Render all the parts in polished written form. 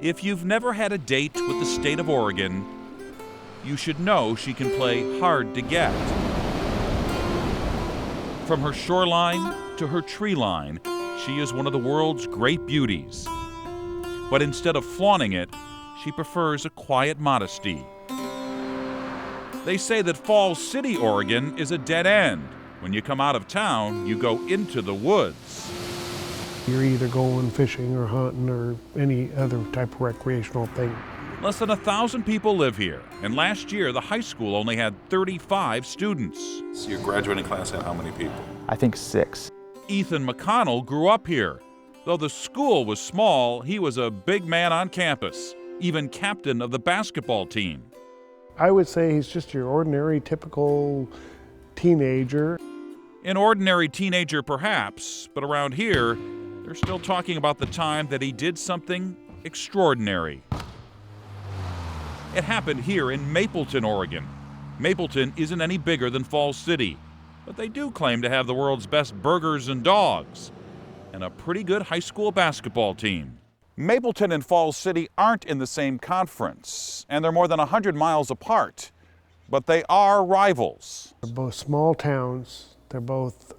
If you've never had a date with the state of Oregon, you should know she can play hard to get. From her shoreline to her tree line, she is one of the world's great beauties. But instead of flaunting it, she prefers a quiet modesty. They say that Falls City, Oregon is a dead end. When you come out of town, you go into the woods. You're either going fishing or hunting or any other type of recreational thing. Less than 1,000 people live here, and last year the high school only had 35 students. So your graduating class had how many people? I think 6. Ethan McConnell grew up here. Though the school was small, he was a big man on campus, even captain of the basketball team. I would say he's just your ordinary, typical teenager. An ordinary teenager, perhaps, but around here, they're still talking about the time that he did something extraordinary. It happened here in Mapleton, Oregon. Mapleton isn't any bigger than Falls City, but they do claim to have the world's best burgers and dogs, and a pretty good high school basketball team. Mapleton and Falls City aren't in the same conference, and they're more than 100 miles apart, but they are rivals. They're both small towns. They're both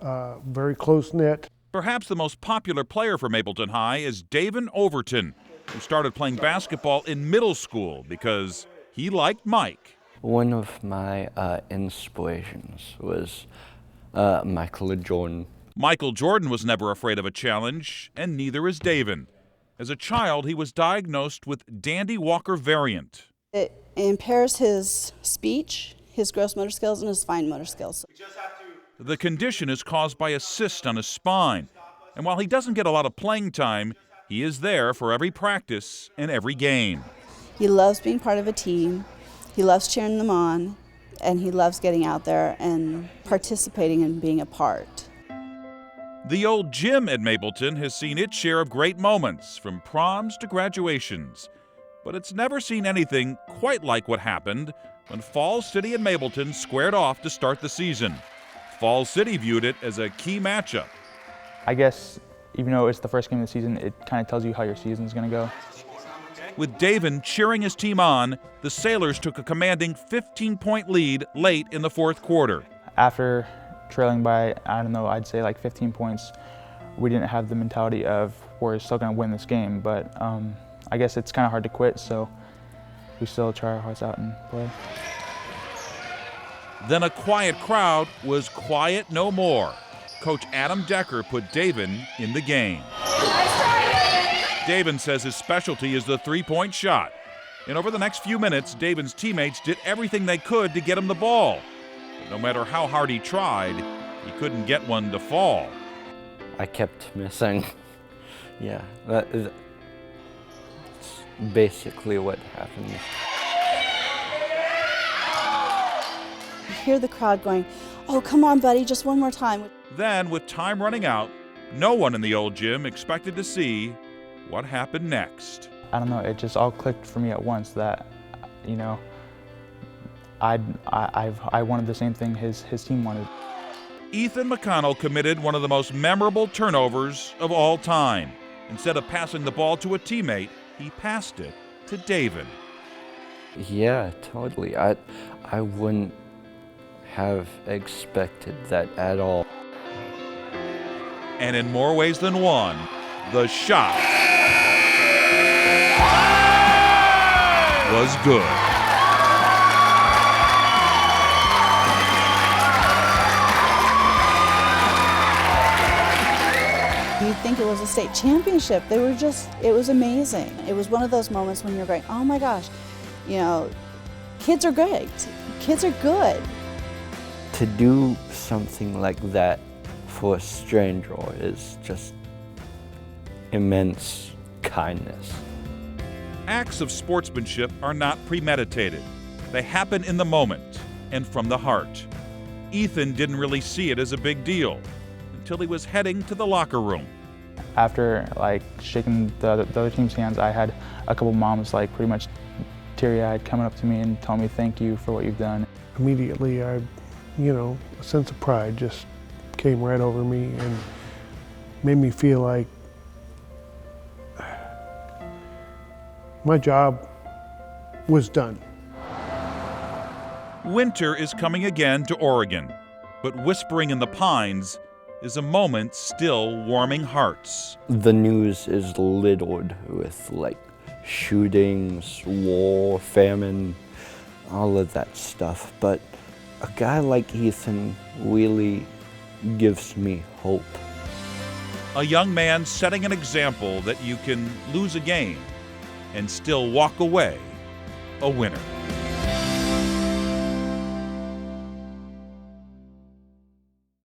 very close-knit. Perhaps the most popular player for Mapleton High is Davin Overton, who started playing basketball in middle school because he liked Mike. One of my inspirations was Michael Jordan. Michael Jordan was never afraid of a challenge, and neither is Davin. As a child, he was diagnosed with Dandy Walker variant. It impairs his speech, his gross motor skills, and his fine motor skills. The condition is caused by a cyst on his spine, and while he doesn't get a lot of playing time, he is there for every practice and every game. He loves being part of a team, he loves cheering them on, and he loves getting out there and participating and being a part. The old gym at Mapleton has seen its share of great moments, from proms to graduations, but it's never seen anything quite like what happened when Falls City and Mapleton squared off to start the season. Falls City viewed it as a key matchup. I guess even though it's the first game of the season, it kind of tells you how your season's going to go. With Davin cheering his team on, the Sailors took a commanding 15-point lead late in the fourth quarter. After trailing by, I don't know, I'd say like 15 points, we didn't have the mentality of we're still going to win this game, but I guess it's kind of hard to quit, so we still try our hearts out and play. Then a quiet crowd was quiet no more. Coach Adam Decker put Davin in the game. Davin says his specialty is the three-point shot. And over the next few minutes, Davin's teammates did everything they could to get him the ball. But no matter how hard he tried, he couldn't get one to fall. I kept missing. Yeah, that's basically what happened. You hear the crowd going, "Oh, come on, buddy, just one more time." Then, with time running out, no one in the old gym expected to see what happened next. I don't know, it just all clicked for me at once that, you know, I wanted the same thing his team wanted. Ethan McConnell committed one of the most memorable turnovers of all time. Instead of passing the ball to a teammate, he passed it to Davin. Yeah, totally. I wouldn't have expected that at all. And in more ways than one, the shot was good. You'd think it was a state championship. It was amazing. It was one of those moments when you're going, oh my gosh, you know, kids are great. Kids are good. To do something like that for a stranger is just immense kindness. Acts of sportsmanship are not premeditated. They happen in the moment and from the heart. Ethan didn't really see it as a big deal until he was heading to the locker room. After like shaking the other team's hands, I had a couple moms like pretty much teary-eyed, coming up to me and telling me thank you for what you've done. Immediately, a sense of pride just came right over me and made me feel like my job was done. Winter is coming again to Oregon, but whispering in the pines is a moment still warming hearts. The news is littered with shootings, war, famine, all of that stuff. But a guy like Ethan really gives me hope. A young man setting an example that you can lose a game and still walk away a winner.